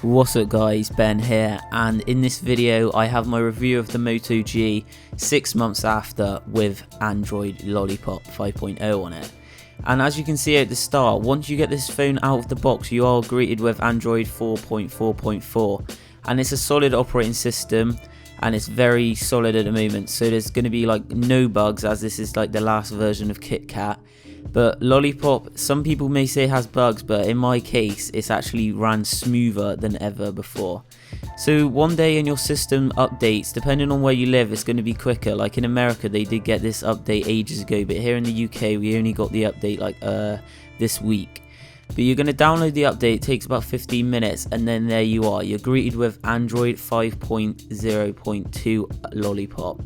What's up guys, Ben here, and in this video I have my review of the Moto G 6 months after with Android Lollipop 5.0 on it. And as you can see at the start, once you get this phone out of the box you are greeted with Android 4.4.4, and it's a solid operating system and it's very solid at the moment, so there's going to be like no bugs, as this is like the last version of KitKat. But Lollipop, some people may say has bugs, but in my case it's actually ran smoother than ever before. So one day in your system updates, depending on where you live, it's going to be quicker. Like in America they did get this update ages ago, but here in the UK we only got the update like this week. But you're going to download the update, it takes about 15 minutes, and then there you are, you're greeted with Android 5.0.2 Lollipop.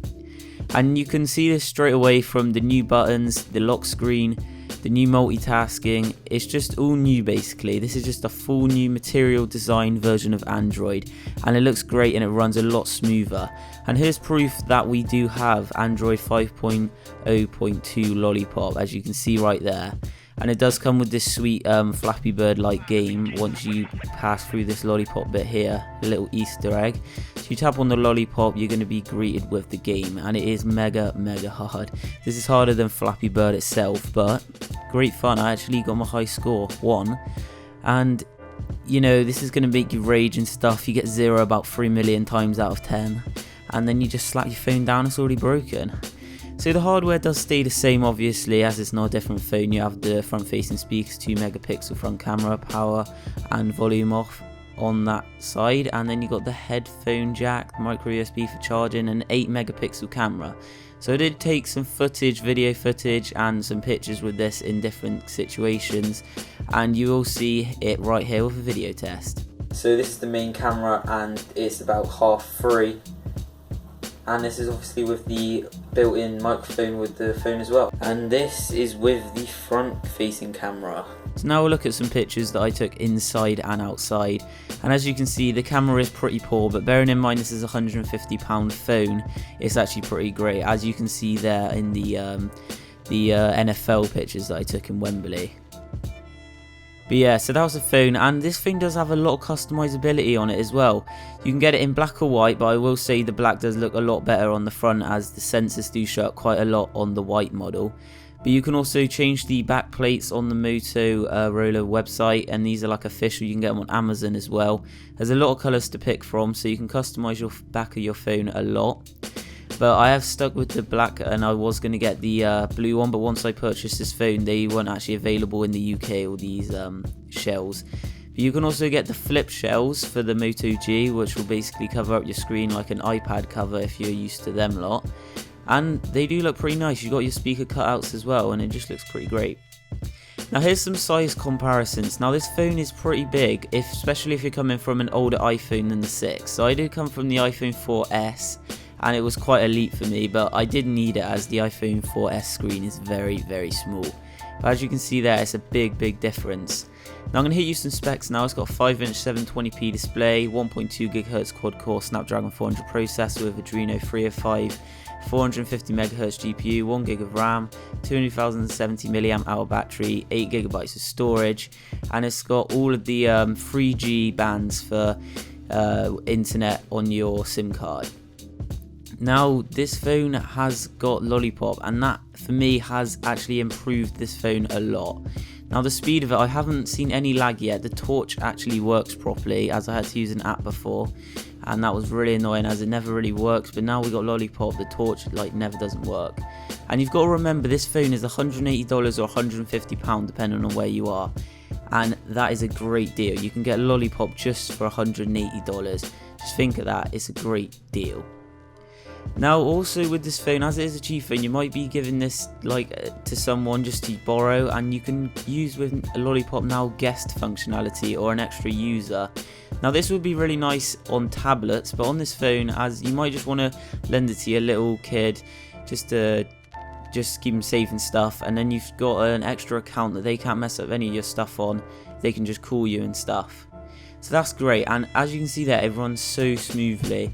And you can see this straight away from the new buttons, the lock screen, the new multitasking. It's just all new basically. This is just a full new material design version of Android, and it looks great and it runs a lot smoother. And here's proof that we do have Android 5.0.2 Lollipop, as you can see right there. And it does come with this sweet Flappy Bird like game once you pass through this Lollipop bit here, a little Easter egg. So you tap on the Lollipop, you're going to be greeted with the game, and it is mega hard. This is harder than Flappy Bird itself, but great fun. I actually got my high score, 1, and you know, this is going to make you rage and stuff. You get 0 about 3 million times out of 10, and then you just slap your phone down, it's already broken. So the hardware does stay the same obviously, as it's not a different phone. You have the front facing speakers, 2 megapixel front camera, power and volume off on that side, and then you got the headphone jack, micro USB for charging, and 8 megapixel camera. So I did take some footage, video footage and some pictures with this in different situations, and you will see it right here with a video test. So this is the main camera and it's about half free. And this is obviously with the built-in microphone with the phone as well. And this is with the front-facing camera. So now we'll look at some pictures that I took inside and outside. And as you can see, the camera is pretty poor, but bearing in mind this is a £150 phone, it's actually pretty great, as you can see there in the NFL pictures that I took in Wembley. But yeah, so that was the phone, and this thing does have a lot of customizability on it as well. You can get it in black or white, but I will say the black does look a lot better on the front, as the sensors do show up quite a lot on the white model. But you can also change the back plates on the Moto Roller website, and these are like official. You can get them on Amazon as well. There's a lot of colours to pick from, so you can customize your back of your phone a lot. But I have stuck with the black, and I was going to get the blue one, but once I purchased this phone they weren't actually available in the UK, all these shells. But you can also get the flip shells for the Moto G, which will basically cover up your screen like an iPad cover if you're used to them lot. And they do look pretty nice. You got your speaker cutouts as well, and it just looks pretty great. Now here's some size comparisons. Now this phone is pretty big, especially if you're coming from an older iPhone than the 6. So I did come from the iPhone 4S, and it was quite elite for me, but I did need it as the iPhone 4S screen is very small. But as you can see there, it's a big difference. Now I'm going to hit you some specs now. It's got a 5-inch 720p display, 1.2 GHz quad-core Snapdragon 400 processor with Adreno 305, 450 MHz GPU, 1 GB of RAM, 270 mAh battery, 8 GB of storage, and it's got all of the 3G bands for internet on your SIM card. Now this phone has got Lollipop, and that for me has actually improved this phone a lot. Now the speed of it, I haven't seen any lag yet. The torch actually works properly, as I had to use an app before, and that was really annoying as it never really works. But now we got Lollipop, the torch like never doesn't work. And you've got to remember, this phone is $180 or £150 depending on where you are, and that is a great deal. You can get Lollipop just for $180. Just think of that, it's a great deal. Now also with this phone, as it is a cheap phone, you might be giving this like to someone just to borrow, and you can use with Lollipop now guest functionality or an extra user. Now this would be really nice on tablets, but on this phone, as you might just want to lend it to your little kid just to keep them safe and stuff, and then you've got an extra account that they can't mess up any of your stuff on. They can just call you and stuff. So that's great, and as you can see there, it runs so smoothly.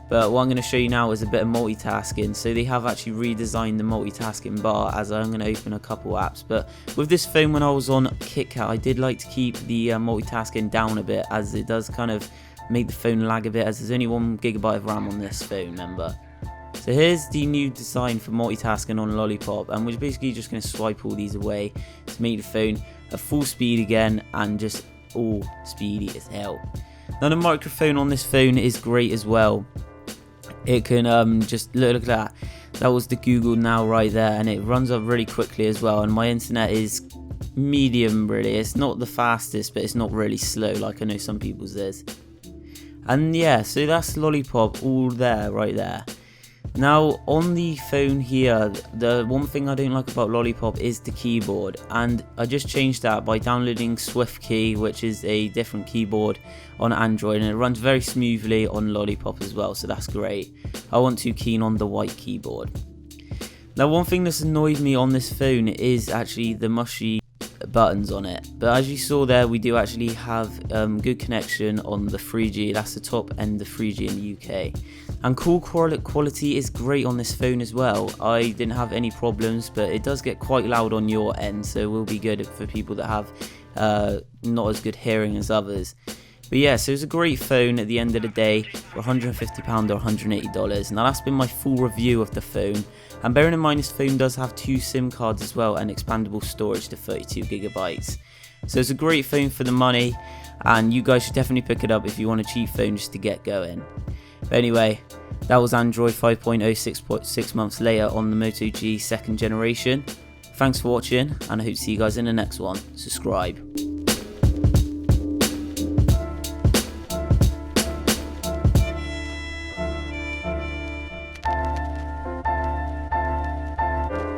But what I'm going to show you now is a bit of multitasking. So they have actually redesigned the multitasking bar, as I'm going to open a couple apps. But with this phone, when I was on KitKat, I did like to keep the multitasking down a bit, as it does kind of make the phone lag a bit, as there's only 1 GB of RAM on this phone, remember. So here's the new design for multitasking on Lollipop, and we're basically just going to swipe all these away to make the phone at full speed again and just all speedy as hell. Now the microphone on this phone is great as well. It can just look at that. That was the Google Now right there, and it runs up really quickly as well. And my internet is medium, really. It's not the fastest, but it's not really slow like I know some people's is. And yeah, so that's Lollipop all there, right there. Now on the phone here, the one thing I don't like about Lollipop is the keyboard, and I just changed that by downloading SwiftKey, which is a different keyboard on Android, and it runs very smoothly on Lollipop as well, so that's great. I wasn't too keen on the white keyboard. Now one thing that's annoyed me on this phone is actually the mushy buttons on it, but as you saw there, we do actually have good connection on the 3G. That's the top end of 3G in the UK, and call quality is great on this phone as well. I didn't have any problems, but it does get quite loud on your end, so it will be good for people that have not as good hearing as others. But yeah, so it's a great phone at the end of the day for £150 or $180. Now that's been my full review of the phone, and bearing in mind this phone does have 2 SIM cards as well and expandable storage to 32 GB. So it's a great phone for the money, and you guys should definitely pick it up if you want a cheap phone just to get going. But anyway, that was Android 5.0 6 months later on the Moto G 2nd generation. Thanks for watching, and I hope to see you guys in the next one. Subscribe.